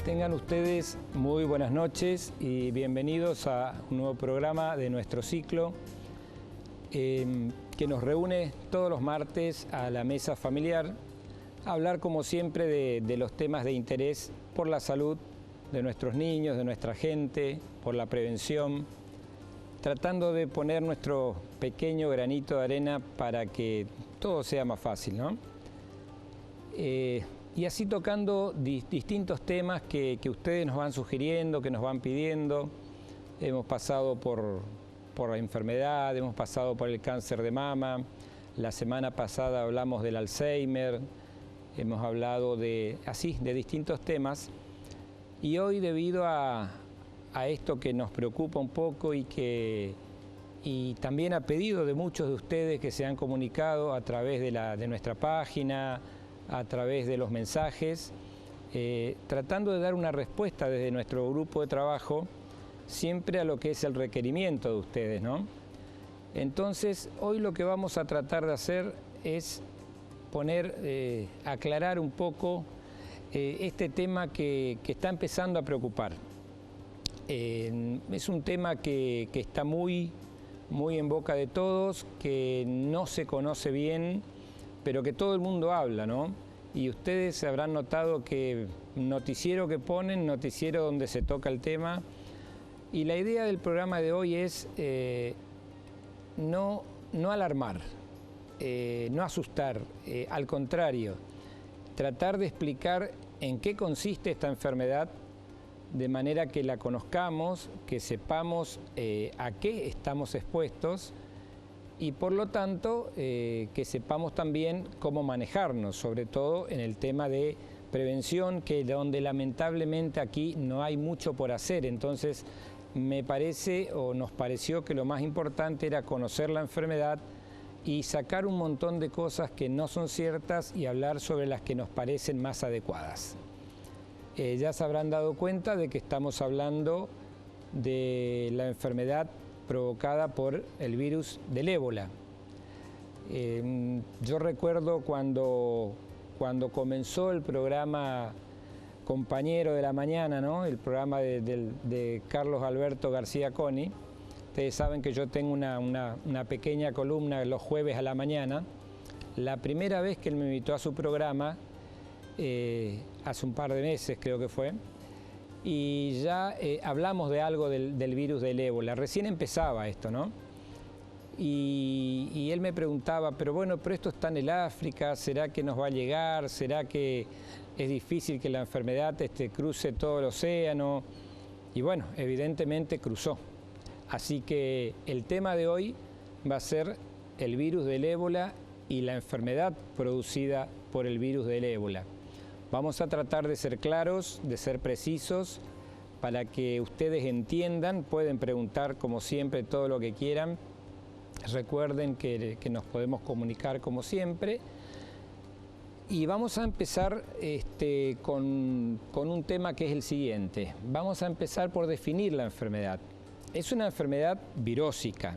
Tengan ustedes muy buenas noches y bienvenidos a un nuevo programa de nuestro ciclo que nos reúne todos los martes a la mesa familiar a hablar como siempre de los temas de interés por la salud de nuestros niños, de nuestra gente, por la prevención, tratando de poner nuestro pequeño granito de arena para que todo sea más fácil, ¿no? Y así tocando distintos temas que ustedes nos van sugiriendo, que nos van pidiendo. Hemos pasado por la enfermedad, hemos pasado por el cáncer de mama. La semana pasada hablamos del Alzheimer, hemos hablado de distintos temas. Y hoy, debido a esto que nos preocupa un poco y también a pedido de muchos de ustedes que se han comunicado a través de nuestra página, a través de los mensajes, tratando de dar una respuesta desde nuestro grupo de trabajo siempre a lo que es el requerimiento de ustedes, ¿no? Entonces, hoy lo que vamos a tratar de hacer es aclarar un poco este tema que está empezando a preocupar. Es un tema que está muy en boca de todos, que no se conoce bien, pero que todo el mundo habla, ¿no? Y ustedes habrán notado que noticiero que ponen, noticiero donde se toca el tema. Y la idea del programa de hoy es no alarmar, no asustar, al contrario, tratar de explicar en qué consiste esta enfermedad, de manera que la conozcamos, que sepamos a qué estamos expuestos, y por lo tanto que sepamos también cómo manejarnos, sobre todo en el tema de prevención, que donde lamentablemente aquí no hay mucho por hacer. Entonces me parece o nos pareció que lo más importante era conocer la enfermedad y sacar un montón de cosas que no son ciertas y hablar sobre las que nos parecen más adecuadas. Ya se habrán dado cuenta de que estamos hablando de la enfermedad provocada por el virus del ébola. Yo recuerdo cuando comenzó el programa Compañero de la Mañana, ¿no? El programa de Carlos Alberto García Coni. Ustedes saben que yo tengo una pequeña columna los jueves a la mañana. La primera vez que él me invitó a su programa, hace un par de meses creo que fue, y ya hablamos de algo del virus del ébola. Recién empezaba esto, ¿no? Y él me preguntaba, pero esto está en el África, ¿será que nos va a llegar? ¿Será que es difícil que la enfermedad cruce todo el océano? Y bueno, evidentemente cruzó. Así que el tema de hoy va a ser el virus del ébola y la enfermedad producida por el virus del ébola. Vamos a tratar de ser claros, de ser precisos, para que ustedes entiendan. Pueden preguntar, como siempre, todo lo que quieran. Recuerden que nos podemos comunicar como siempre. Y vamos a empezar con un tema que es el siguiente. Vamos a empezar por definir la enfermedad. Es una enfermedad virósica.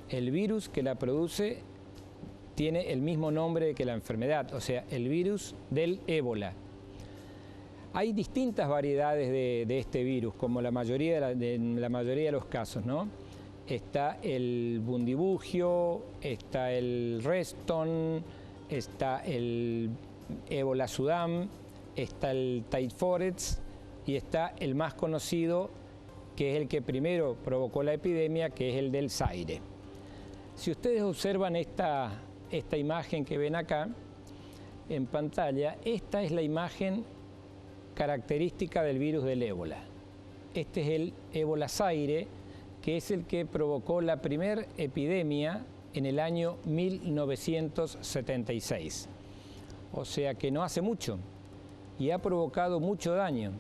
El virus que la produce tiene el mismo nombre que la enfermedad, o sea, el virus del ébola. Hay distintas variedades de este virus, como la mayoría de los casos, ¿no? Está el bundibugio, está el Reston, está el ébola Sudán, está el Taifores y está el más conocido, que es el que primero provocó la epidemia, que es el del Zaire. Si ustedes observan esta imagen que ven acá en pantalla, esta es la imagen característica del virus del ébola. Este es el ébola Zaire, que es el que provocó la primera epidemia en el año 1976. O sea que no hace mucho y ha provocado mucho daño.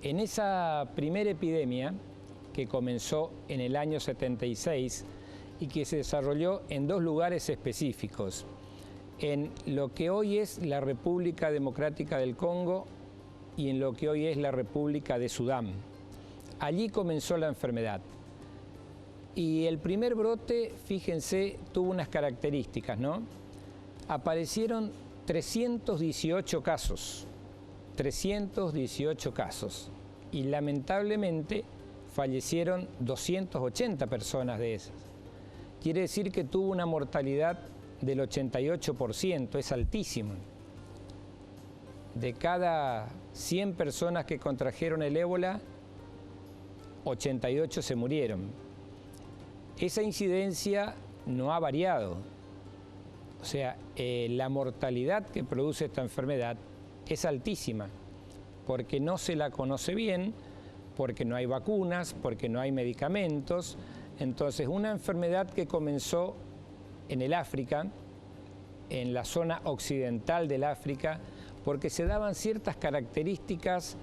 En esa primera epidemia, que comenzó en el año 76, y que se desarrolló en dos lugares específicos, en lo que hoy es la República Democrática del Congo y en lo que hoy es la República de Sudán. Allí comenzó la enfermedad. Y el primer brote, fíjense, tuvo unas características, ¿no? Aparecieron 318 casos. 318 casos y lamentablemente fallecieron 280 personas de esas. Quiere decir que tuvo una mortalidad del 88%, es altísimo. De cada 100 personas que contrajeron el ébola, 88 se murieron. Esa incidencia no ha variado. O sea, la mortalidad que produce esta enfermedad es altísima, porque no se la conoce bien, porque no hay vacunas, porque no hay medicamentos. Entonces, una enfermedad que comenzó en el África, en la zona occidental del África, porque se daban ciertas características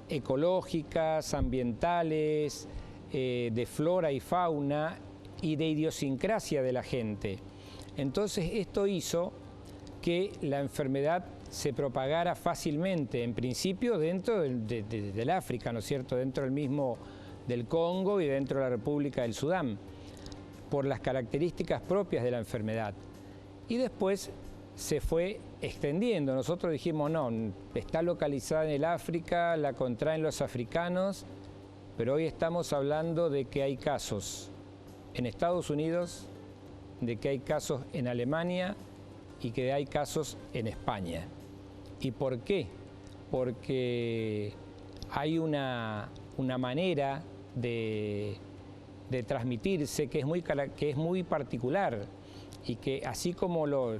ecológicas, ambientales, de flora y fauna y de idiosincrasia de la gente. Entonces esto hizo que la enfermedad se propagara fácilmente, en principio dentro del África, ¿no es cierto?, dentro del mismo del Congo y dentro de la República del Sudán, por las características propias de la enfermedad. Y después se fue extendiendo. Nosotros dijimos, no, está localizada en el África, la contraen los africanos, pero hoy estamos hablando de que hay casos en Estados Unidos, de que hay casos en Alemania y que hay casos en España. ¿Y por qué? Porque hay una manera de transmitirse que es muy particular y que así como los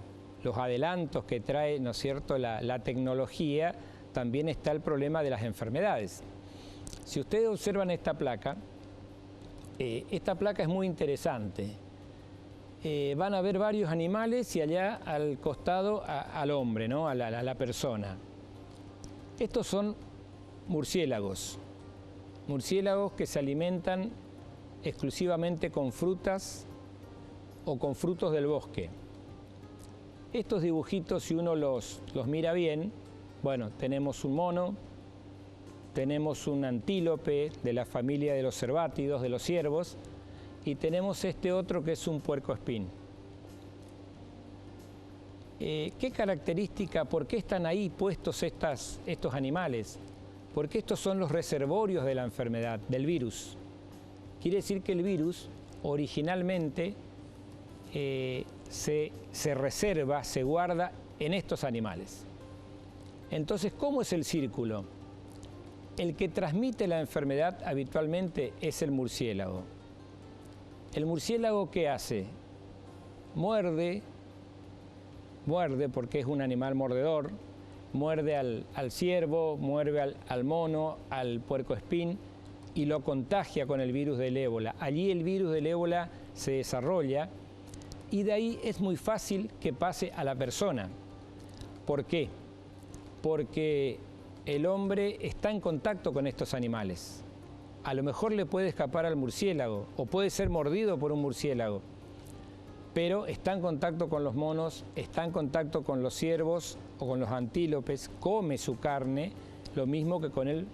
adelantos que trae, ¿no es cierto?, la tecnología, también está el problema de las enfermedades. Si ustedes observan esta placa es muy interesante. Van a ver varios animales y allá al costado al hombre, ¿no?, a la persona. Estos son murciélagos que se alimentan exclusivamente con frutas o con frutos del bosque. Estos dibujitos, si uno los mira bien, bueno, tenemos un mono, tenemos un antílope de la familia de los cervátidos, de los ciervos, y tenemos este otro que es un puercoespín. ¿Qué característica, por qué están ahí puestos estos animales? Porque estos son los reservorios de la enfermedad, del virus. Quiere decir que el virus originalmente se reserva, se guarda en estos animales. Entonces, ¿cómo es el círculo? El que transmite la enfermedad habitualmente es el murciélago. ¿El murciélago qué hace? Muerde porque es un animal mordedor, muerde al ciervo, muerde al mono, al puercoespín y lo contagia con el virus del ébola. Allí el virus del ébola se desarrolla y de ahí es muy fácil que pase a la persona. ¿Por qué? Porque el hombre está en contacto con estos animales. A lo mejor le puede escapar al murciélago o puede ser mordido por un murciélago, pero está en contacto con los monos, está en contacto con los ciervos o con los antílopes, come su carne, lo mismo que con el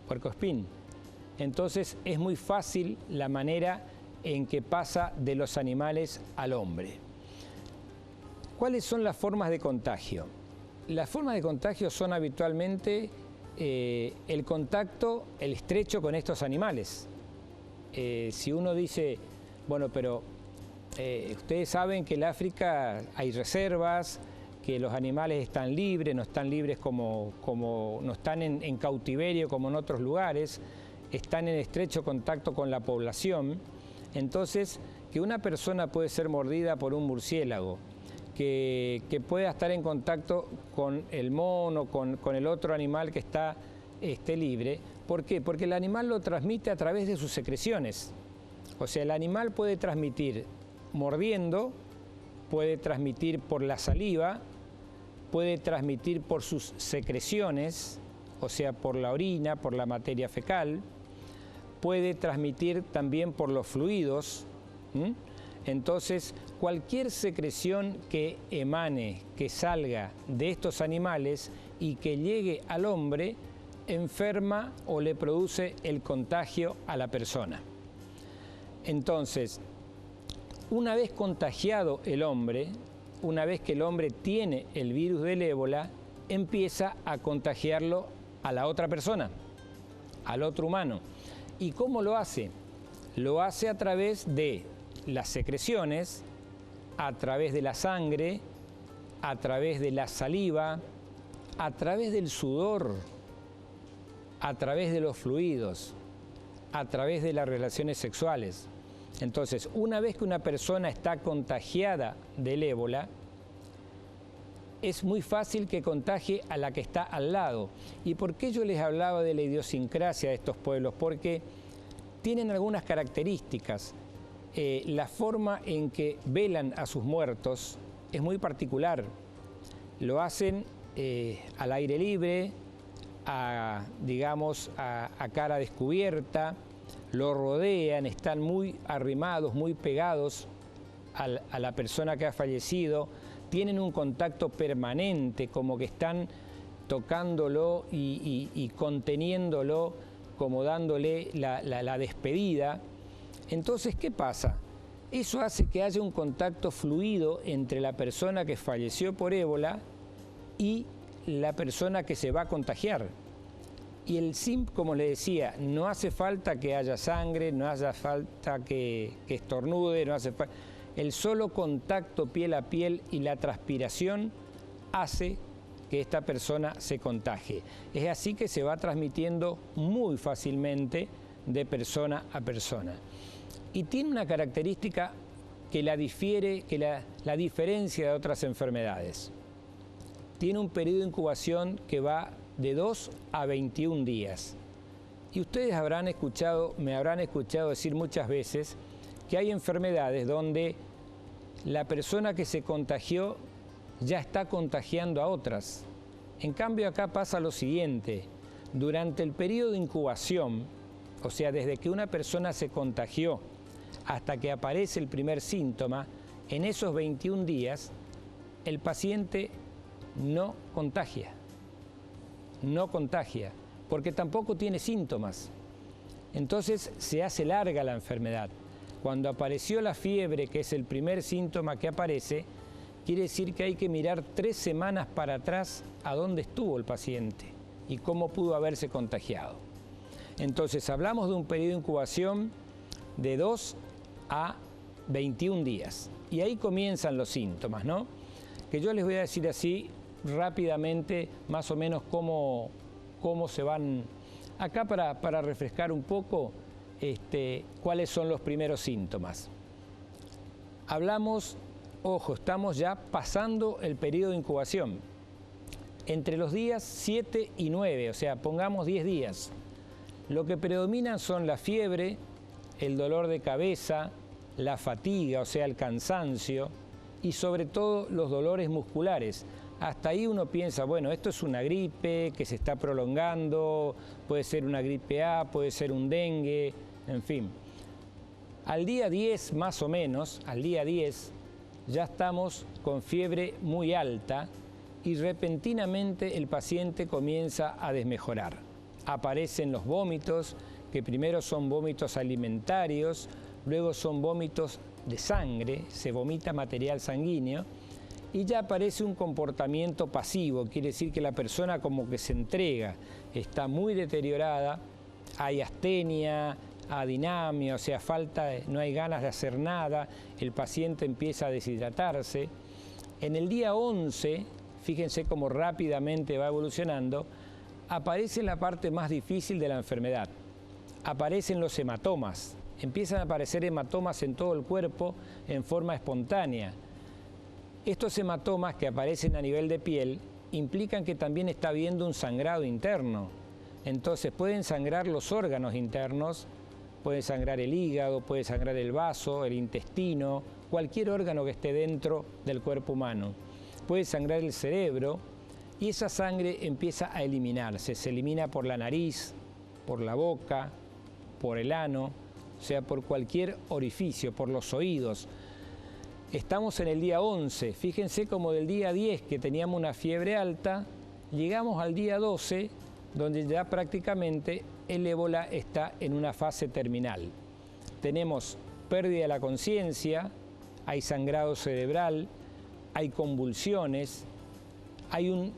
puercoespín. Entonces es muy fácil la manera en que pasa de los animales al hombre. ¿Cuáles son las formas de contagio? Las formas de contagio son habitualmente el contacto, el estrecho con estos animales. Si uno dice, bueno, pero ustedes saben que en el África hay reservas, que los animales están libres, no están libres como no están en cautiverio como en otros lugares, están en estrecho contacto con la población. Entonces, que una persona puede ser mordida por un murciélago, que pueda estar en contacto con el mono, con el otro animal que esté libre. ¿Por qué? Porque el animal lo transmite a través de sus secreciones. O sea, el animal puede transmitir mordiendo, puede transmitir por la saliva, puede transmitir por sus secreciones, o sea, por la orina, por la materia fecal, puede transmitir también por los fluidos. Entonces, cualquier secreción que emane, que salga de estos animales y que llegue al hombre, enferma o le produce el contagio a la persona. Entonces, una vez contagiado el hombre, una vez que el hombre tiene el virus del ébola, empieza a contagiarlo a la otra persona, al otro humano. ¿Y cómo lo hace? Lo hace a través de las secreciones, a través de la sangre, a través de la saliva, a través del sudor, a través de los fluidos, a través de las relaciones sexuales. Entonces, una vez que una persona está contagiada del ébola, es muy fácil que contagie a la que está al lado. ¿Y por qué yo les hablaba de la idiosincrasia de estos pueblos? Porque tienen algunas características. La forma en que velan a sus muertos es muy particular. Lo hacen al aire libre, digamos, a cara descubierta, lo rodean, están muy arrimados, muy pegados a la persona que ha fallecido, tienen un contacto permanente, como que están tocándolo y conteniéndolo, como dándole la despedida. Entonces, ¿qué pasa? Eso hace que haya un contacto fluido entre la persona que falleció por ébola y la persona que se va a contagiar. Y el SIMP, como le decía, no hace falta que haya sangre, no hace falta que estornude, no hace falta. El solo contacto piel a piel y la transpiración hace que esta persona se contagie. Es así que se va transmitiendo muy fácilmente de persona a persona. Y tiene una característica que la difiere, que la diferencia de otras enfermedades. Tiene un periodo de incubación que va de 2 a 21 días. Y ustedes me habrán escuchado decir muchas veces que hay enfermedades donde la persona que se contagió ya está contagiando a otras. En cambio, acá pasa lo siguiente: durante el periodo de incubación, o sea, desde que una persona se contagió hasta que aparece el primer síntoma, en esos 21 días, el paciente no contagia, porque tampoco tiene síntomas. Entonces se hace larga la enfermedad. Cuando apareció la fiebre, que es el primer síntoma que aparece, quiere decir que hay que mirar 3 semanas para atrás a dónde estuvo el paciente y cómo pudo haberse contagiado. Entonces hablamos de un periodo de incubación de 2 a 21 días. Y ahí comienzan los síntomas, ¿no? Que yo les voy a decir así rápidamente, más o menos cómo se van. Acá para refrescar un poco, cuáles son los primeros síntomas. Hablamos, ojo, estamos ya pasando el periodo de incubación. Entre los días 7 y 9, o sea, pongamos 10 días. Lo que predominan son la fiebre, el dolor de cabeza, la fatiga, o sea, el cansancio, y sobre todo los dolores musculares. Hasta ahí uno piensa, bueno, esto es una gripe que se está prolongando, puede ser una gripe A, puede ser un dengue, en fin. Al día 10 más o menos, al día 10, ya estamos con fiebre muy alta y repentinamente el paciente comienza a desmejorar. Aparecen los vómitos, que primero son vómitos alimentarios, luego son vómitos de sangre, se vomita material sanguíneo, y ya aparece un comportamiento pasivo, quiere decir que la persona como que se entrega, está muy deteriorada, hay astenia, adinamia, o sea, no hay ganas de hacer nada, el paciente empieza a deshidratarse. En el día 11, fíjense cómo rápidamente va evolucionando, aparece la parte más difícil de la enfermedad, aparecen los hematomas, empiezan a aparecer hematomas en todo el cuerpo en forma espontánea. Estos hematomas que aparecen a nivel de piel implican que también está habiendo un sangrado interno. Entonces pueden sangrar los órganos internos, puede sangrar el hígado, puede sangrar el vaso, el intestino, cualquier órgano que esté dentro del cuerpo humano. Puede sangrar el cerebro y esa sangre empieza a eliminarse. Se elimina por la nariz, por la boca, por el ano, o sea, por cualquier orificio, por los oídos. Estamos en el día 11, fíjense como del día 10 que teníamos una fiebre alta, llegamos al día 12, donde ya prácticamente el ébola está en una fase terminal. Tenemos pérdida de la conciencia, hay sangrado cerebral, hay convulsiones, hay un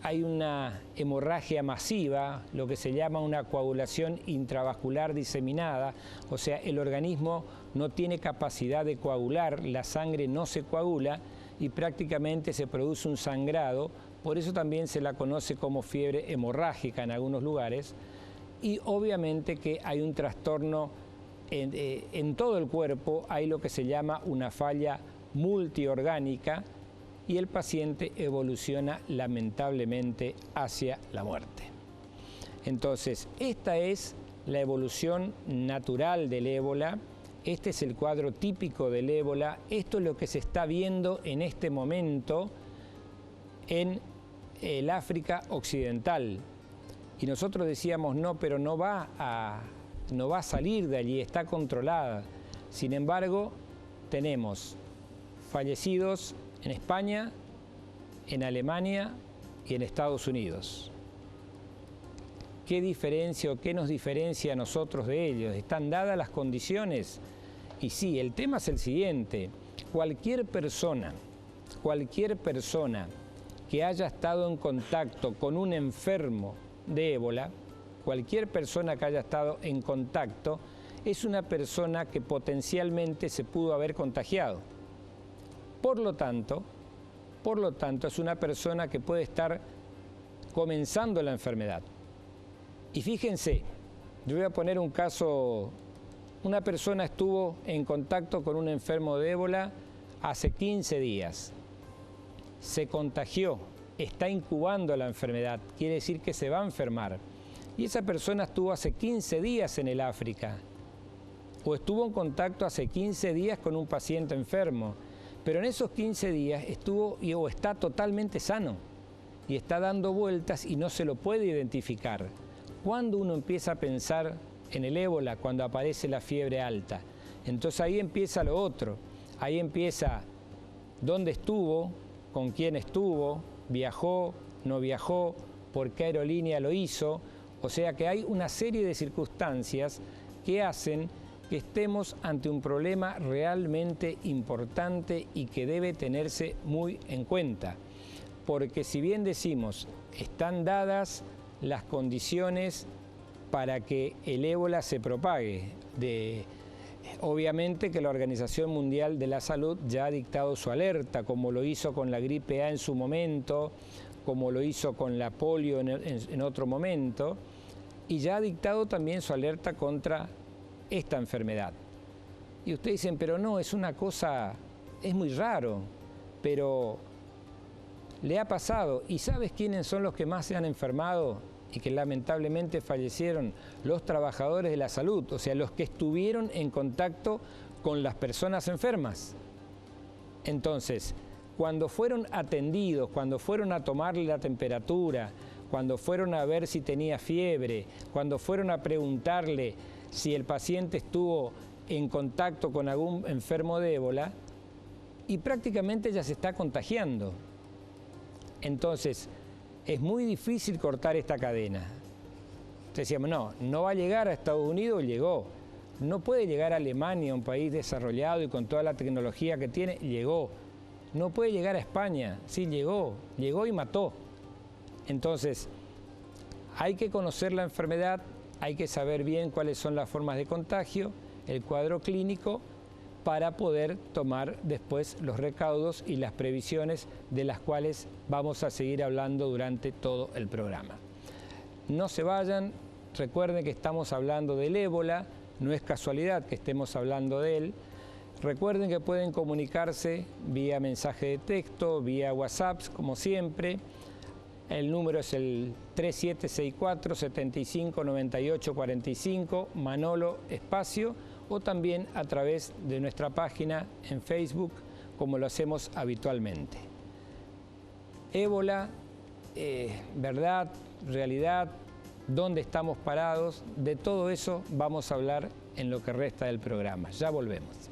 hay una hemorragia masiva, lo que se llama una coagulación intravascular diseminada, o sea, el organismo no tiene capacidad de coagular, la sangre no se coagula y prácticamente se produce un sangrado, por eso también se la conoce como fiebre hemorrágica en algunos lugares, y obviamente que hay un trastorno en todo el cuerpo, hay lo que se llama una falla multiorgánica, y el paciente evoluciona lamentablemente hacia la muerte. Entonces, esta es la evolución natural del ébola, este es el cuadro típico del ébola, esto es lo que se está viendo en este momento en el África Occidental. Y nosotros decíamos, no, pero no va a salir de allí, está controlada. Sin embargo, tenemos fallecidos en España, en Alemania y en Estados Unidos. ¿Qué diferencia o qué nos diferencia a nosotros de ellos? ¿Están dadas las condiciones? Y sí, el tema es el siguiente. Cualquier persona que haya estado en contacto con un enfermo de ébola, cualquier persona que haya estado en contacto, es una persona que potencialmente se pudo haber contagiado. Por lo tanto, es una persona que puede estar comenzando la enfermedad. Y fíjense, yo voy a poner un caso, una persona estuvo en contacto con un enfermo de ébola hace 15 días, se contagió, está incubando la enfermedad, quiere decir que se va a enfermar. Y esa persona estuvo hace 15 días en el África, o estuvo en contacto hace 15 días con un paciente enfermo. Pero en esos 15 días estuvo o está totalmente sano y está dando vueltas y no se lo puede identificar. ¿Cuándo uno empieza a pensar en el ébola? Cuando aparece la fiebre alta. Entonces ahí empieza lo otro. Ahí empieza dónde estuvo, con quién estuvo, viajó, no viajó, por qué aerolínea lo hizo. O sea que hay una serie de circunstancias que hacen que estemos ante un problema realmente importante y que debe tenerse muy en cuenta. Porque si bien decimos, están dadas las condiciones para que el ébola se propague, obviamente que la Organización Mundial de la Salud ya ha dictado su alerta, como lo hizo con la gripe A en su momento, como lo hizo con la polio en otro momento, y ya ha dictado también su alerta contra esta enfermedad. Y ustedes dicen, pero no, es una cosa, es muy raro, pero le ha pasado. ¿Y sabes quiénes son los que más se han enfermado y que lamentablemente fallecieron? Los trabajadores de la salud, o sea, los que estuvieron en contacto con las personas enfermas. Entonces, cuando fueron atendidos, cuando fueron a tomarle la temperatura, cuando fueron a ver si tenía fiebre, cuando fueron a preguntarle si el paciente estuvo en contacto con algún enfermo de ébola, y prácticamente ya se está contagiando. Entonces, es muy difícil cortar esta cadena. Decíamos, no va a llegar a Estados Unidos, llegó. No puede llegar a Alemania, un país desarrollado y con toda la tecnología que tiene, llegó. No puede llegar a España, sí, llegó y mató. Entonces, hay que conocer la enfermedad, hay que saber bien cuáles son las formas de contagio, el cuadro clínico, para poder tomar después los recaudos y las previsiones de las cuales vamos a seguir hablando durante todo el programa. No se vayan, recuerden que estamos hablando del ébola, no es casualidad que estemos hablando de él. Recuerden que pueden comunicarse vía mensaje de texto, vía WhatsApp, como siempre. El número es el 3764-759845, Manolo Espacio, o también a través de nuestra página en Facebook, como lo hacemos habitualmente. Ébola, verdad, realidad, dónde estamos parados, de todo eso vamos a hablar en lo que resta del programa. Ya volvemos.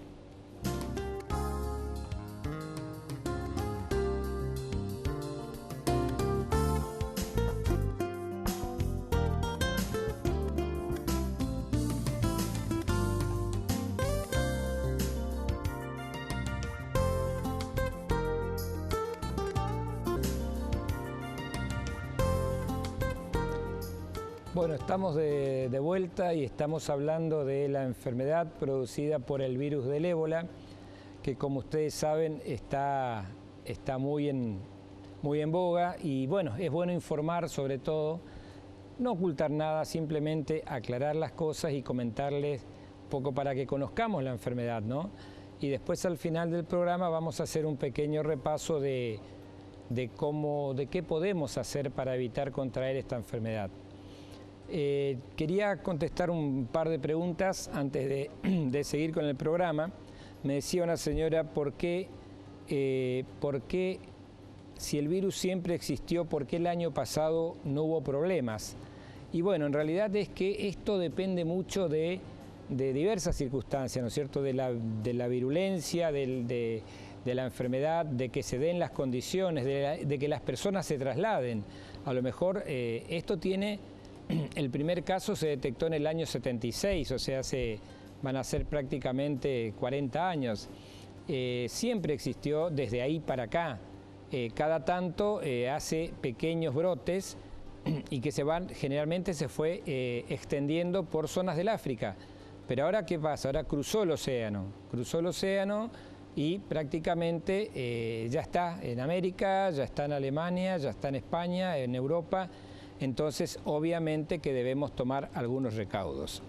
Bueno, estamos de vuelta y estamos hablando de la enfermedad producida por el virus del ébola, que como ustedes saben está muy en boga y bueno, es bueno informar sobre todo, no ocultar nada, simplemente aclarar las cosas y comentarles un poco para que conozcamos la enfermedad, ¿no? Y después al final del programa vamos a hacer un pequeño repaso de qué podemos hacer para evitar contraer esta enfermedad. Quería contestar un par de preguntas antes de seguir con el programa. Me decía una señora, ¿por qué si el virus siempre existió, por qué el año pasado no hubo problemas? Y bueno, en realidad es que esto depende mucho de diversas circunstancias, ¿no es cierto? De la virulencia, de la enfermedad, de que se den las condiciones, de que las personas se trasladen. A lo mejor esto tiene... El primer caso se detectó en el año 76, o sea, van a ser prácticamente 40 años. Siempre existió desde ahí para acá. Cada tanto hace pequeños brotes y que generalmente se fue extendiendo por zonas del África. Pero ahora, ¿qué pasa? Ahora cruzó el océano y prácticamente ya está en América, ya está en Alemania, ya está en España, en Europa. Entonces, obviamente que debemos tomar algunos recaudos.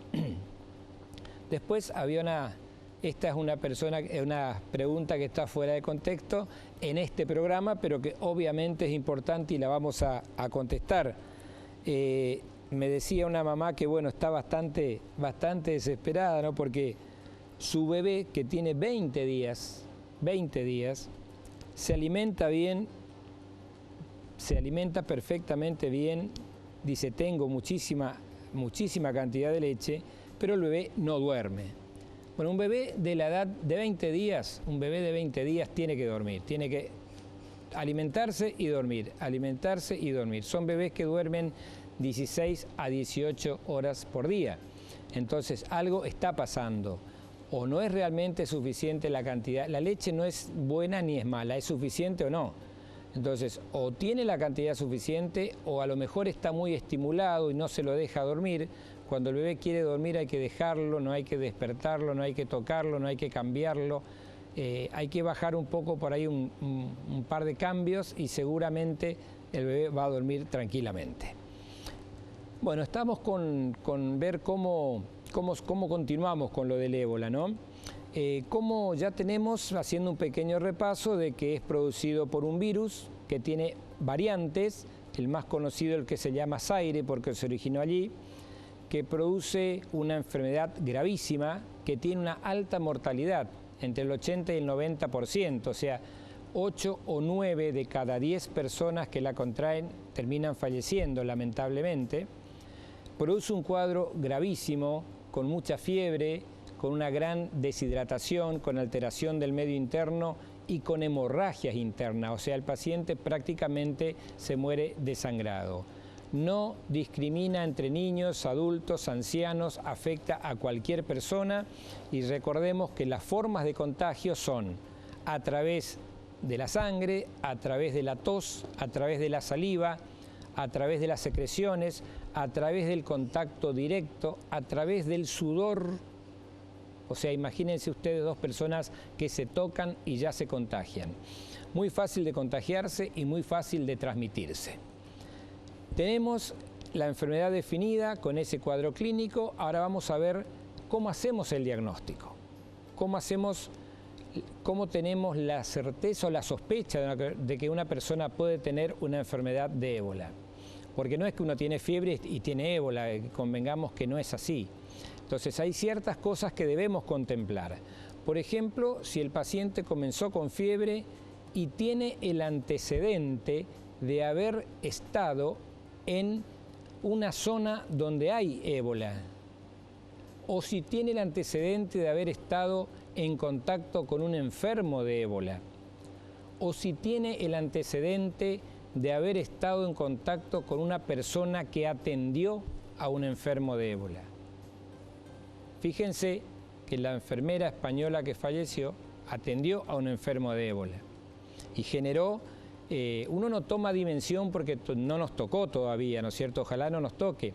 Después había esta es una pregunta que está fuera de contexto en este programa, pero que obviamente es importante y la vamos a contestar. Me decía una mamá que bueno, está bastante desesperada, ¿no? Porque su bebé, que tiene 20 días, se alimenta bien, se alimenta perfectamente bien, dice, tengo muchísima cantidad de leche, pero el bebé no duerme. Bueno, un bebé de la edad de 20 días, tiene que dormir, tiene que alimentarse y dormir. Son bebés que duermen 16 a 18 horas por día. Entonces, algo está pasando. O no es realmente suficiente la cantidad, la leche no es buena ni es mala, ¿es suficiente o no? Entonces, o tiene la cantidad suficiente o a lo mejor está muy estimulado y no se lo deja dormir. Cuando el bebé quiere dormir hay que dejarlo, no hay que despertarlo, no hay que tocarlo, no hay que cambiarlo. Hay que bajar un poco por ahí un par de cambios y seguramente el bebé va a dormir tranquilamente. Bueno, estamos con ver cómo continuamos con lo del ébola, ¿no? Como ya tenemos, haciendo un pequeño repaso de que es producido por un virus que tiene variantes, el más conocido el que se llama Zaire porque se originó allí, que produce una enfermedad gravísima que tiene una alta mortalidad, entre el 80 y el 90%, o sea, 8 o 9 de cada 10 personas que la contraen terminan falleciendo lamentablemente. Produce un cuadro gravísimo, con mucha fiebre, con una gran deshidratación, con alteración del medio interno y con hemorragias internas, o sea, el paciente prácticamente se muere desangrado. No discrimina entre niños, adultos, ancianos, afecta a cualquier persona y recordemos que las formas de contagio son a través de la sangre, a través de la tos, a través de la saliva, a través de las secreciones, a través del contacto directo, a través del sudor. O sea, imagínense ustedes dos personas que se tocan y ya se contagian. Muy fácil de contagiarse y muy fácil de transmitirse. Tenemos la enfermedad definida con ese cuadro clínico. Ahora vamos a ver cómo hacemos el diagnóstico. Cómo tenemos la certeza o la sospecha de que una persona puede tener una enfermedad de ébola. Porque no es que uno tiene fiebre y tiene ébola, convengamos que no es así. Entonces hay ciertas cosas que debemos contemplar. Por ejemplo, si el paciente comenzó con fiebre y tiene el antecedente de haber estado en una zona donde hay ébola, o si tiene el antecedente de haber estado en contacto con un enfermo de ébola, o si tiene el antecedente de haber estado en contacto con una persona que atendió a un enfermo de ébola. Fíjense que la enfermera española que falleció atendió a un enfermo de ébola y generó, uno no toma dimensión porque no nos tocó todavía, ¿no es cierto? Ojalá no nos toque,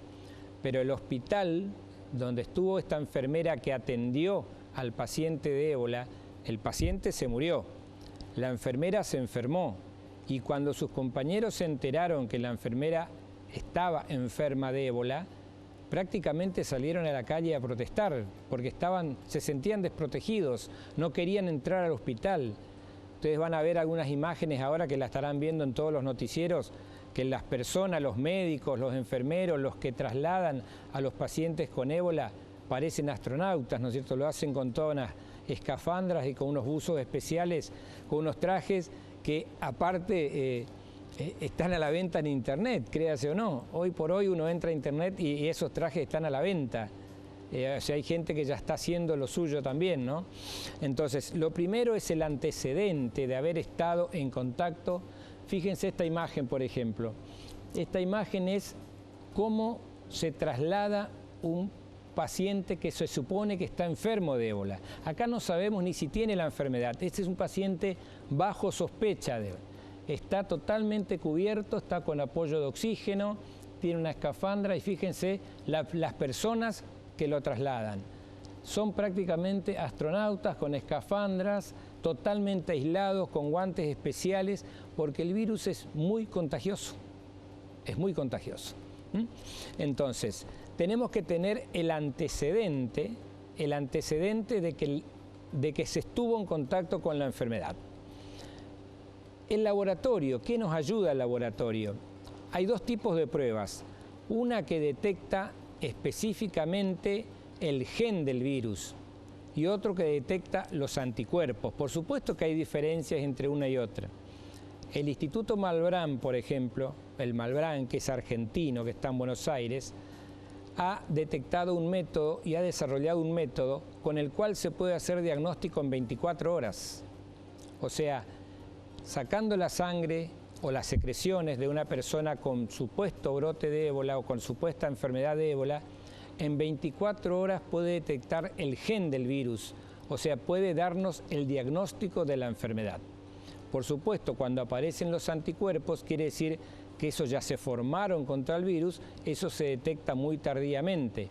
pero el hospital donde estuvo esta enfermera que atendió al paciente de ébola, el paciente se murió, la enfermera se enfermó, y cuando sus compañeros se enteraron que la enfermera estaba enferma de ébola, prácticamente salieron a la calle a protestar, porque se sentían desprotegidos, no querían entrar al hospital. Ustedes van a ver algunas imágenes ahora que la estarán viendo en todos los noticieros, que las personas, los médicos, los enfermeros, los que trasladan a los pacientes con ébola, parecen astronautas, ¿no es cierto? Lo hacen con todas unas escafandras y con unos buzos especiales, con unos trajes que aparte están a la venta en internet, créase o no. Hoy por hoy uno entra a internet y esos trajes están a la venta. O sea, hay gente que ya está haciendo lo suyo también, ¿no? Entonces, lo primero es el antecedente de haber estado en contacto. Fíjense esta imagen, por ejemplo. Esta imagen es cómo se traslada un paciente que se supone que está enfermo de ébola. Acá no sabemos ni si tiene la enfermedad. Este es un paciente bajo sospecha de ébola. Está totalmente cubierto, está con apoyo de oxígeno, tiene una escafandra y fíjense las personas que lo trasladan. Son prácticamente astronautas con escafandras, totalmente aislados, con guantes especiales, porque el virus es muy contagioso. Es muy contagioso. Entonces, tenemos que tener el antecedente de que se estuvo en contacto con la enfermedad. El laboratorio, ¿qué nos ayuda el laboratorio? Hay dos tipos de pruebas. Una que detecta específicamente el gen del virus y otro que detecta los anticuerpos. Por supuesto que hay diferencias entre una y otra. El Instituto Malbrán, por ejemplo, el Malbrán, que es argentino, que está en Buenos Aires, ha detectado un método y ha desarrollado un método con el cual se puede hacer diagnóstico en 24 horas. O sea, sacando la sangre o las secreciones de una persona con supuesto brote de ébola o con supuesta enfermedad de ébola, en 24 horas puede detectar el gen del virus, o sea, puede darnos el diagnóstico de la enfermedad. Por supuesto, cuando aparecen los anticuerpos, quiere decir que esos ya se formaron contra el virus, eso se detecta muy tardíamente.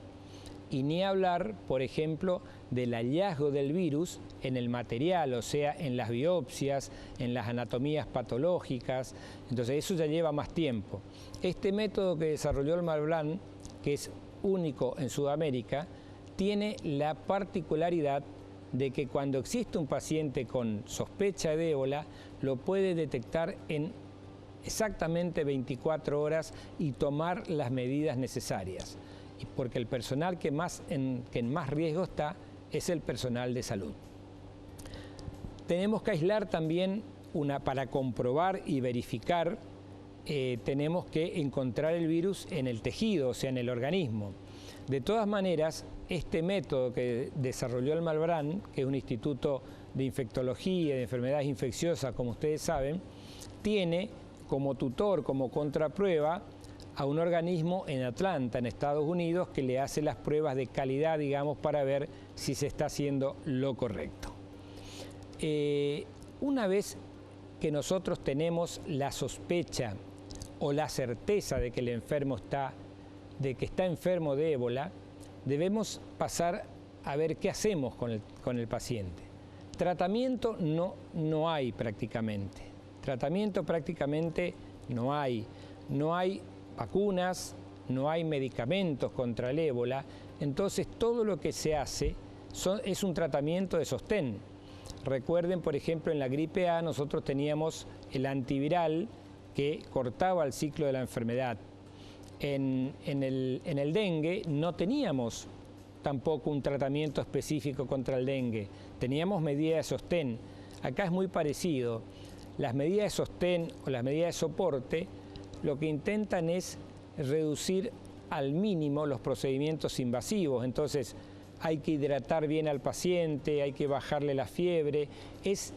Y ni hablar, por ejemplo, del hallazgo del virus en el material, o sea, en las biopsias, en las anatomías patológicas. Entonces, eso ya lleva más tiempo. Este método que desarrolló el Malbrán, que es único en Sudamérica, tiene la particularidad de que cuando existe un paciente con sospecha de ébola, lo puede detectar en exactamente 24 horas y tomar las medidas necesarias. Porque el personal que en más riesgo está es el personal de salud. Tenemos que aislar también, para comprobar y verificar, tenemos que encontrar el virus en el tejido, o sea, en el organismo. De todas maneras, este método que desarrolló el Malbrán, que es un instituto de infectología y de enfermedades infecciosas, como ustedes saben, tiene como tutor, como contraprueba, a un organismo en Atlanta, en Estados Unidos, que le hace las pruebas de calidad, digamos, para ver si se está haciendo lo correcto. Una vez que nosotros tenemos la sospecha o la certeza de que el enfermo está enfermo de ébola, debemos pasar a ver qué hacemos con el paciente. Tratamiento no hay prácticamente. Tratamiento prácticamente no hay. No hay vacunas, no hay medicamentos contra el ébola, entonces todo lo que se hace es un tratamiento de sostén. Recuerden, por ejemplo, en la gripe A nosotros teníamos el antiviral que cortaba el ciclo de la enfermedad. En el dengue no teníamos tampoco un tratamiento específico contra el dengue, teníamos medidas de sostén. Acá es muy parecido. Las medidas de sostén o las medidas de soporte lo que intentan es reducir al mínimo los procedimientos invasivos. Entonces hay que hidratar bien al paciente, hay que bajarle la fiebre. Es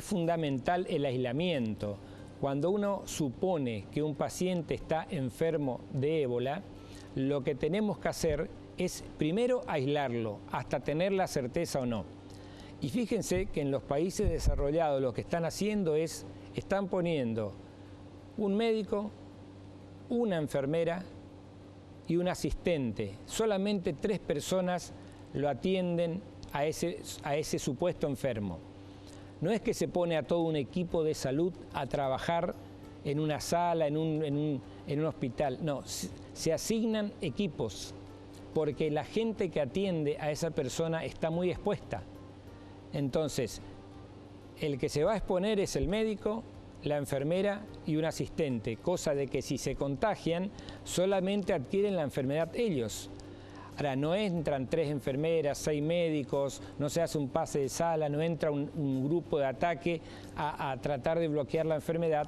fundamental el aislamiento. Cuando uno supone que un paciente está enfermo de ébola, lo que tenemos que hacer es primero aislarlo hasta tener la certeza o no. Y fíjense que en los países desarrollados lo que están haciendo están poniendo un médico, una enfermera y un asistente. Solamente 3 personas lo atienden a ese supuesto enfermo. No es que se pone a todo un equipo de salud a trabajar en una sala, en un hospital. No, se asignan equipos porque la gente que atiende a esa persona está muy expuesta. Entonces, el que se va a exponer es el médico, la enfermera y un asistente, cosa de que si se contagian, solamente adquieren la enfermedad ellos. Ahora, no entran 3 enfermeras, 6 médicos, no se hace un pase de sala, no entra un grupo de ataque a tratar de bloquear la enfermedad,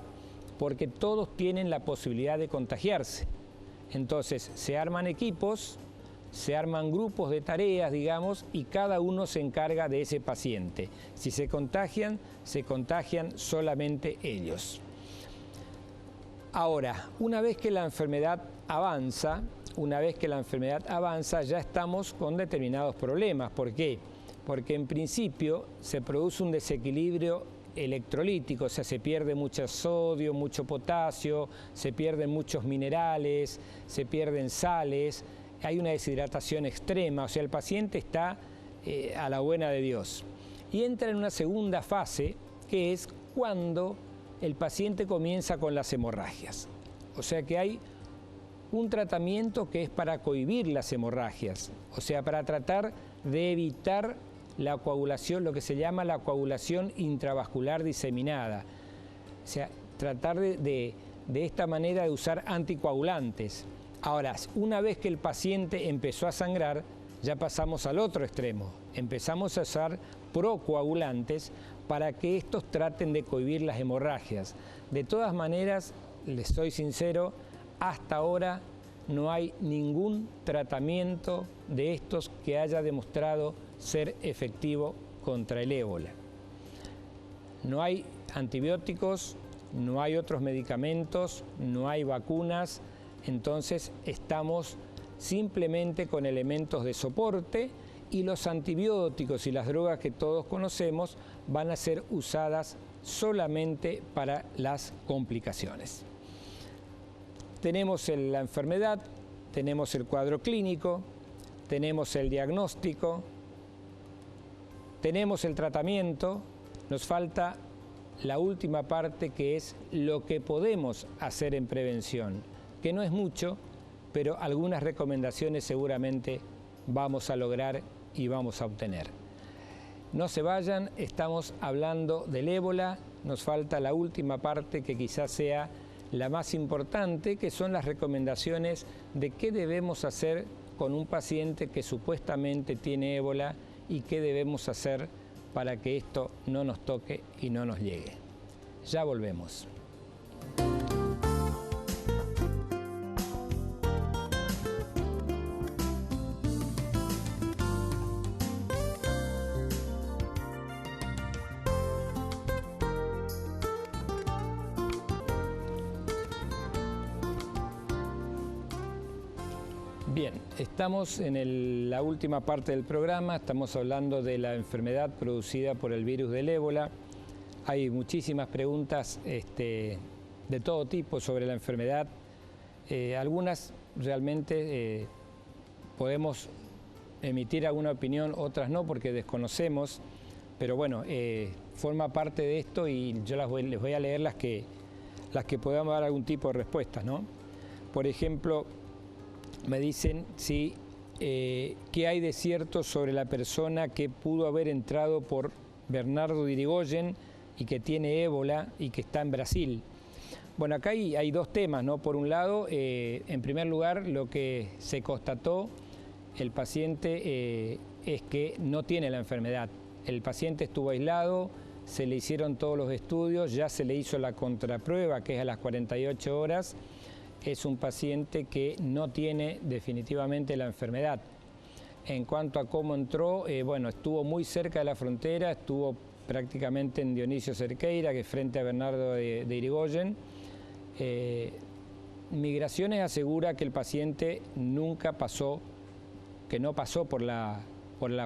porque todos tienen la posibilidad de contagiarse. Entonces, se arman equipos, se arman grupos de tareas, digamos, y cada uno se encarga de ese paciente. Si se contagian solamente ellos. Ahora, una vez que la enfermedad avanza, ya estamos con determinados problemas. ¿Por qué? Porque en principio se produce un desequilibrio electrolítico, o sea, se pierde mucho sodio, mucho potasio, se pierden muchos minerales, se pierden sales, hay una deshidratación extrema, o sea, el paciente está a la buena de Dios. Y entra en una segunda fase, que es cuando el paciente comienza con las hemorragias. O sea que hay un tratamiento que es para cohibir las hemorragias, o sea, para tratar de evitar la coagulación, lo que se llama la coagulación intravascular diseminada. O sea, tratar de esta manera de usar anticoagulantes. Ahora, una vez que el paciente empezó a sangrar, ya pasamos al otro extremo. Empezamos a usar procoagulantes para que estos traten de cohibir las hemorragias. De todas maneras, les soy sincero, hasta ahora no hay ningún tratamiento de estos que haya demostrado ser efectivo contra el ébola. No hay antibióticos, no hay otros medicamentos, no hay vacunas, entonces estamos simplemente con elementos de soporte y los antibióticos y las drogas que todos conocemos van a ser usadas solamente para las complicaciones. Tenemos la enfermedad, tenemos el cuadro clínico, tenemos el diagnóstico, tenemos el tratamiento, nos falta la última parte, que es lo que podemos hacer en prevención, que no es mucho, pero algunas recomendaciones seguramente vamos a lograr y vamos a obtener. No se vayan, estamos hablando del ébola, nos falta la última parte que quizás sea la más importante, que son las recomendaciones de qué debemos hacer con un paciente que supuestamente tiene ébola y qué debemos hacer para que esto no nos toque y no nos llegue. Ya volvemos. Bien, estamos en la última parte del programa, estamos hablando de la enfermedad producida por el virus del ébola. Hay muchísimas preguntas de todo tipo sobre la enfermedad. Algunas realmente podemos emitir alguna opinión, otras no, porque desconocemos, pero bueno, forma parte de esto y yo les voy a leer las que podamos dar algún tipo de respuesta, ¿no? Por ejemplo, me dicen qué hay de cierto sobre la persona que pudo haber entrado por Bernardo de Irigoyen y que tiene ébola y que está en Brasil. Bueno, acá hay dos temas, ¿no? Por un lado, en primer lugar, lo que se constató, el paciente es que no tiene la enfermedad. El paciente estuvo aislado, se le hicieron todos los estudios, ya se le hizo la contraprueba, que es a las 48 horas. Es un paciente que no tiene definitivamente la enfermedad. En cuanto a cómo entró, bueno, estuvo muy cerca de la frontera, estuvo prácticamente en Dionisio Cerqueira, que es frente a Bernardo de Irigoyen. Migraciones asegura que el paciente nunca pasó, que no pasó por la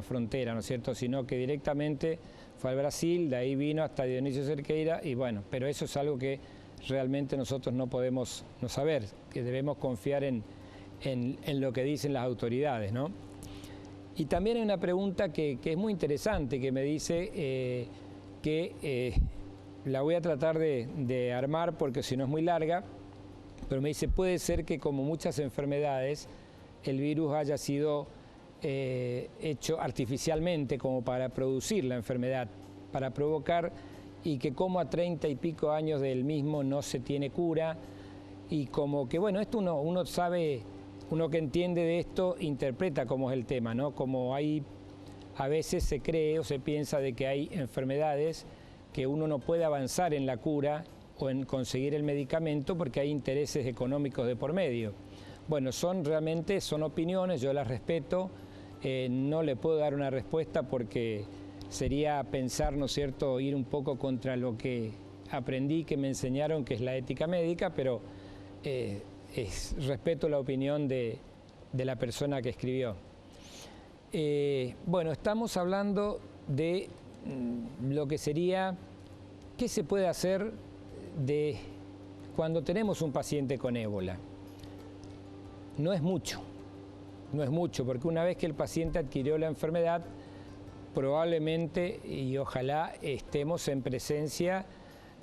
frontera, ¿no es cierto?, sino que directamente fue al Brasil, de ahí vino hasta Dionisio Cerqueira, y bueno, pero eso es algo que realmente nosotros no podemos no saber, que debemos confiar en en lo que dicen las autoridades, ¿no? Y también hay una pregunta que es muy interesante, que me dice la voy a tratar de armar porque si no es muy larga, pero me dice, puede ser que como muchas enfermedades, el virus haya sido hecho artificialmente como para producir la enfermedad, para provocar, y que como a 30 y pico años del mismo no se tiene cura, y como que, bueno, esto uno sabe, uno que entiende de esto interpreta cómo es el tema, ¿no? Como hay, a veces se cree o se piensa de que hay enfermedades que uno no puede avanzar en la cura o en conseguir el medicamento porque hay intereses económicos de por medio. Bueno, realmente son opiniones, yo las respeto, no le puedo dar una respuesta porque sería pensar, ¿no es cierto?, ir un poco contra lo que aprendí, que me enseñaron, que es la ética médica, pero respeto la opinión de la persona que escribió. Bueno, estamos hablando de lo que sería, ¿qué se puede hacer cuando tenemos un paciente con ébola? No es mucho, porque una vez que el paciente adquirió la enfermedad, probablemente y ojalá estemos en presencia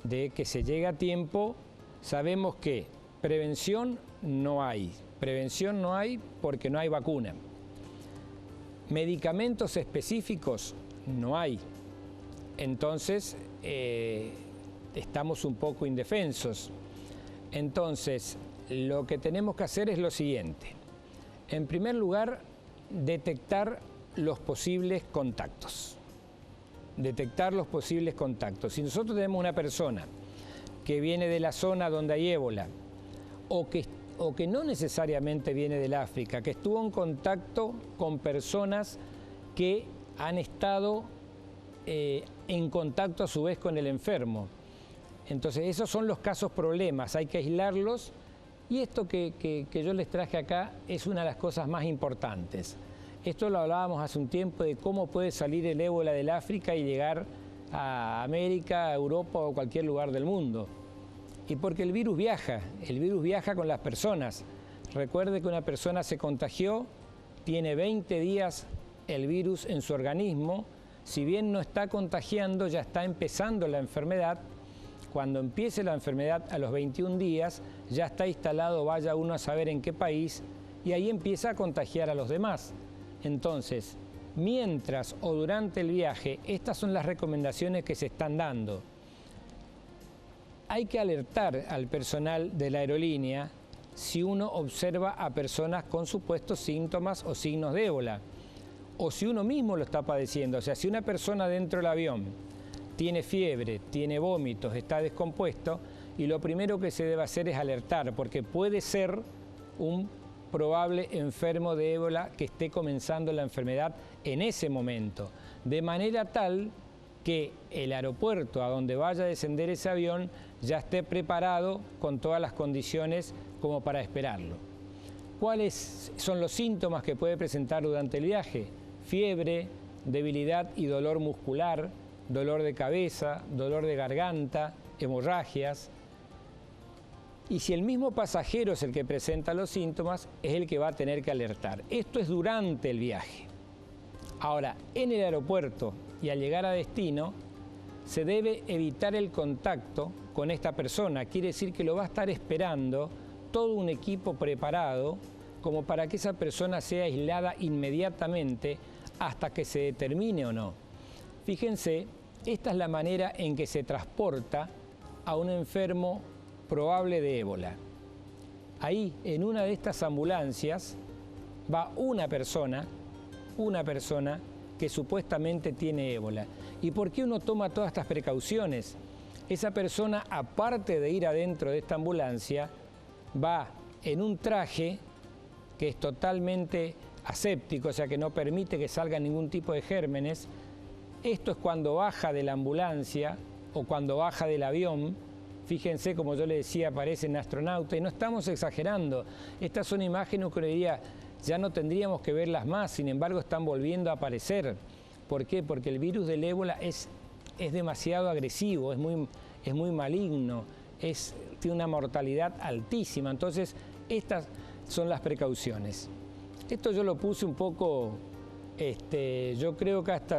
de que se llegue a tiempo. Sabemos que prevención no hay porque no hay vacuna. Medicamentos específicos no hay. Entonces, estamos un poco indefensos. Entonces, lo que tenemos que hacer es lo siguiente. En primer lugar, detectar los posibles contactos. Si nosotros tenemos una persona que viene de la zona donde hay ébola, o que no necesariamente viene del África, que estuvo en contacto con personas que han estado en contacto a su vez con el enfermo. Entonces, esos son los casos problemas, hay que aislarlos, y esto que yo les traje acá es una de las cosas más importantes. Esto lo hablábamos hace un tiempo de cómo puede salir el ébola del África y llegar a América, a Europa o cualquier lugar del mundo. Y porque el virus viaja con las personas. Recuerde que una persona se contagió, tiene 20 días el virus en su organismo, si bien no está contagiando, ya está empezando la enfermedad. Cuando empiece la enfermedad a los 21 días, ya está instalado, vaya uno a saber en qué país, y ahí empieza a contagiar a los demás. Entonces, mientras o durante el viaje, estas son las recomendaciones que se están dando. Hay que alertar al personal de la aerolínea si uno observa a personas con supuestos síntomas o signos de ébola, o si uno mismo lo está padeciendo. O sea, si una persona dentro del avión tiene fiebre, tiene vómitos, está descompuesto, y lo primero que se debe hacer es alertar, porque puede ser un probable enfermo de ébola que esté comenzando la enfermedad en ese momento, de manera tal que el aeropuerto a donde vaya a descender ese avión ya esté preparado con todas las condiciones como para esperarlo. ¿Cuáles son los síntomas que puede presentar durante el viaje? Fiebre, debilidad y dolor muscular, dolor de cabeza, dolor de garganta, hemorragias. Y si el mismo pasajero es el que presenta los síntomas, es el que va a tener que alertar. Esto es durante el viaje. Ahora, en el aeropuerto y al llegar a destino, se debe evitar el contacto con esta persona. Quiere decir que lo va a estar esperando todo un equipo preparado como para que esa persona sea aislada inmediatamente hasta que se determine o no. Fíjense, esta es la manera en que se transporta a un enfermo probable de ébola. Ahí, en una de estas ambulancias, va una persona que supuestamente tiene ébola. ¿Y por qué uno toma todas estas precauciones? Esa persona, aparte de ir adentro de esta ambulancia, va en un traje que es totalmente aséptico, o sea que no permite que salga ningún tipo de gérmenes. Esto es cuando baja de la ambulancia o cuando baja del avión. Fíjense, como yo le decía, aparecen astronautas, y no estamos exagerando. Estas son imágenes que uno diría, ya no tendríamos que verlas más, sin embargo están volviendo a aparecer. ¿Por qué? Porque el virus del ébola es demasiado agresivo, es muy maligno, tiene una mortalidad altísima. Entonces, estas son las precauciones. Esto yo lo puse un poco, yo creo que hasta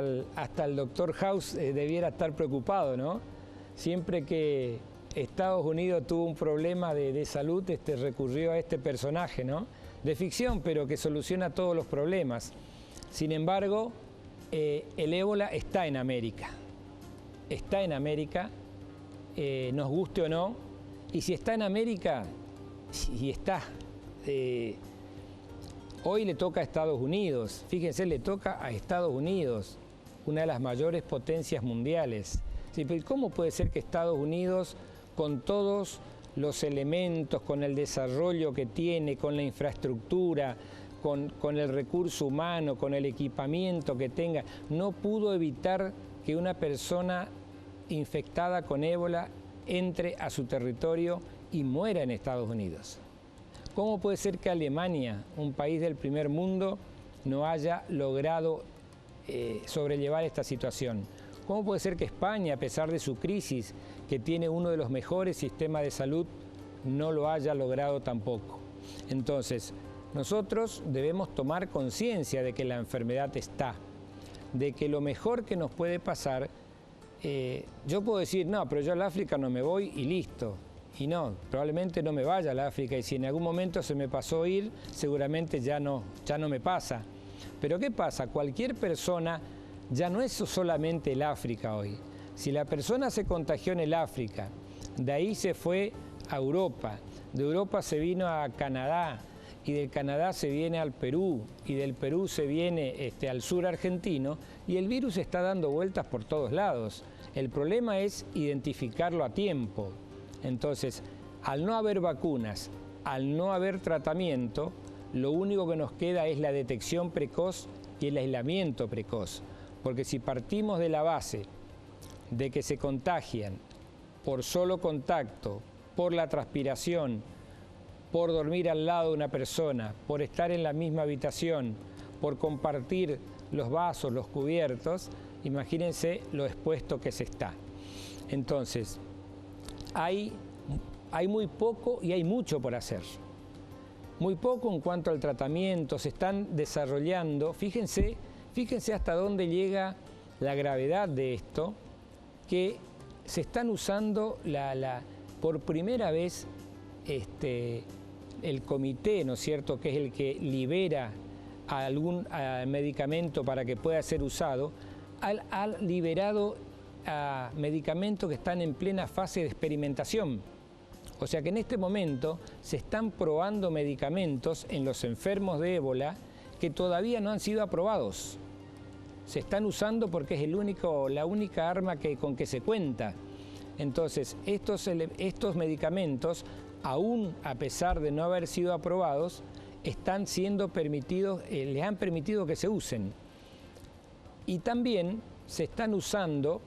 el doctor House debiera estar preocupado, ¿no? Siempre que Estados Unidos tuvo un problema de salud, recurrió a este personaje, ¿no? De ficción, pero que soluciona todos los problemas. Sin embargo, el ébola está en América. Está en América, nos guste o no. Y si está en América, y está, hoy le toca a Estados Unidos. Fíjense, le toca a Estados Unidos, una de las mayores potencias mundiales. Sí, pero ¿cómo puede ser que Estados Unidos, con todos los elementos, con el desarrollo que tiene, con la infraestructura, con el recurso humano, con el equipamiento que tenga, no pudo evitar que una persona infectada con ébola entre a su territorio y muera en Estados Unidos? ¿Cómo puede ser que Alemania, un país del primer mundo, no haya logrado sobrellevar esta situación? ¿Cómo puede ser que España, a pesar de su crisis, que tiene uno de los mejores sistemas de salud, no lo haya logrado tampoco? Entonces, nosotros debemos tomar conciencia de que la enfermedad está, de que lo mejor que nos puede pasar, yo puedo decir, no, pero yo al África no me voy y listo. Y no, probablemente no me vaya al África, y si en algún momento se me pasó ir, seguramente ya no me pasa. Pero ¿qué pasa? Cualquier persona, ya no es solamente el África hoy. Si la persona se contagió en el África, de ahí se fue a Europa, de Europa se vino a Canadá, y del Canadá se viene al Perú, y del Perú se viene al sur argentino, y el virus está dando vueltas por todos lados. El problema es identificarlo a tiempo. Entonces, al no haber vacunas, al no haber tratamiento, lo único que nos queda es la detección precoz y el aislamiento precoz. Porque si partimos de la base de que se contagian por solo contacto, por la transpiración, por dormir al lado de una persona, por estar en la misma habitación, por compartir los vasos, los cubiertos, imagínense lo expuesto que se está. Entonces, hay muy poco y hay mucho por hacer. Muy poco en cuanto al tratamiento, se están desarrollando, fíjense hasta dónde llega la gravedad de esto, que se están usando por primera vez el comité, ¿no es cierto?, que es el que libera algún medicamento para que pueda ser usado, ha liberado a medicamentos que están en plena fase de experimentación. O sea que en este momento se están probando medicamentos en los enfermos de ébola que todavía no han sido aprobados. Se están usando porque es la única arma con que se cuenta. Entonces, estos medicamentos, aún a pesar de no haber sido aprobados, están siendo permitidos, les han permitido que se usen. Y también se están usando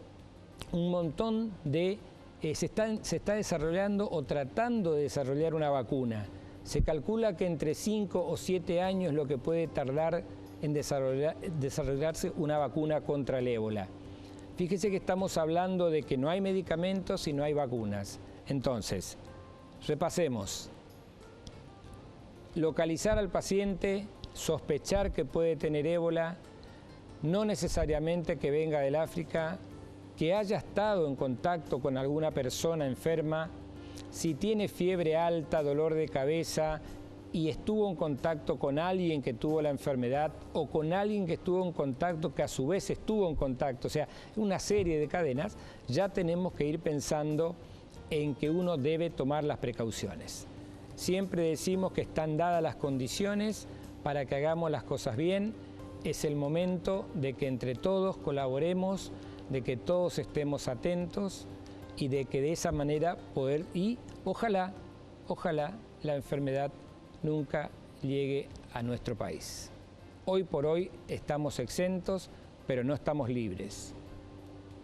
un montón de... se está desarrollando o tratando de desarrollar una vacuna. Se calcula que entre 5 o 7 años lo que puede tardar en desarrollarse una vacuna contra el ébola. Fíjese que estamos hablando de que no hay medicamentos y no hay vacunas. Entonces, repasemos. Localizar al paciente, sospechar que puede tener ébola, no necesariamente que venga del África, que haya estado en contacto con alguna persona enferma, si tiene fiebre alta, dolor de cabeza y estuvo en contacto con alguien que tuvo la enfermedad o con alguien que estuvo en contacto que a su vez estuvo en contacto, o sea, una serie de cadenas, ya tenemos que ir pensando en que uno debe tomar las precauciones. Siempre decimos que están dadas las condiciones para que hagamos las cosas bien. Es el momento de que entre todos colaboremos, de que todos estemos atentos y de que de esa manera ojalá la enfermedad nunca llegue a nuestro país. Hoy por hoy estamos exentos, pero no estamos libres.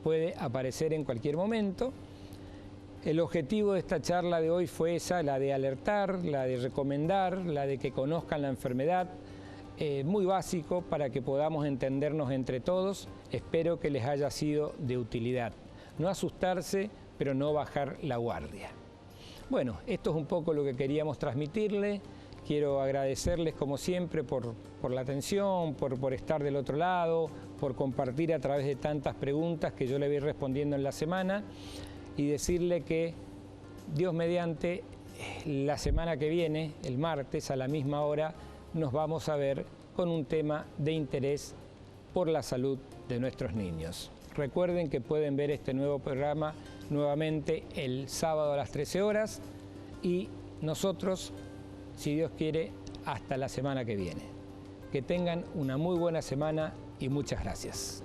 Puede aparecer en cualquier momento. El objetivo de esta charla de hoy fue esa, la de alertar, la de recomendar, la de que conozcan la enfermedad, muy básico para que podamos entendernos entre todos. Espero que les haya sido de utilidad. No asustarse, pero no bajar la guardia. Bueno, esto es un poco lo que queríamos transmitirle. Quiero agradecerles como siempre por la atención, por estar del otro lado, por compartir a través de tantas preguntas que yo le voy respondiendo en la semana y decirle que Dios mediante, la semana que viene, el martes a la misma hora, nos vamos a ver con un tema de interés por la salud de nuestros niños. Recuerden que pueden ver este nuevo programa nuevamente el sábado a las 13 horas y nosotros, si Dios quiere, hasta la semana que viene. Que tengan una muy buena semana y muchas gracias.